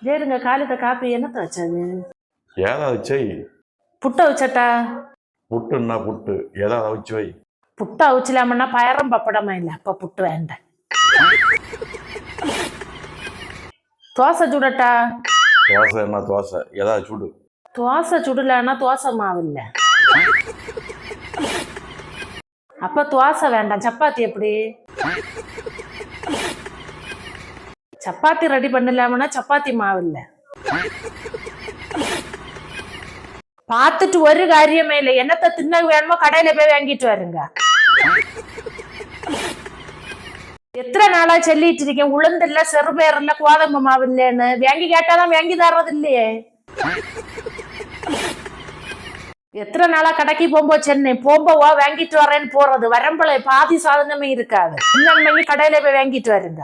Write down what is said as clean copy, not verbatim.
ஜேருங்க காலையில காப்பி என்னத்த வச்சது? ஏதாவது செய். புட்டை வச்சட்டா? புட்டுன்னா புட்டு, ஏதாவது அவிச்சு வை. புட்டை அவிச்சலாமன்னா பயரம் பப்படமா இல்லை, அப்ப புட்டு வேண்டாம். தோசை சுடட்டா? தோசை என்ன தோசை, ஏதாவது சுடு. தோசை சுடலன்னா தோசை மாவு இல்லை, அப்ப தோசை வேண்டாம். சப்பாத்தி எப்படி? சப்பாத்தி ரெடி பண்ணலாமன்னா சப்பாத்தி மாவு இல்ல. பார்த்துட்டு ஒரு காரியமே இல்லை. என்னத்த தின்ன வேணுமோ கடையில போய் வாங்கிட்டு வருங்க. எத்தனை நாளா சொல்லிட்டு இருக்கேன், உளுந்து இல்ல, செருபேர் இல்ல, கோதம்பு மாவு இல்லன்னு. வாங்கி கேட்டாதான் வாங்கி தர்றது இல்லையே. எத்தனை நாளா கடைக்கு போகும்போது சென்னை போம்போவா வாங்கிட்டு வரேன்னு போறது, வரம்பளை பாதி சாதனமே இருக்காது. இன்னும் கடையில போய் வாங்கிட்டு வருங்க.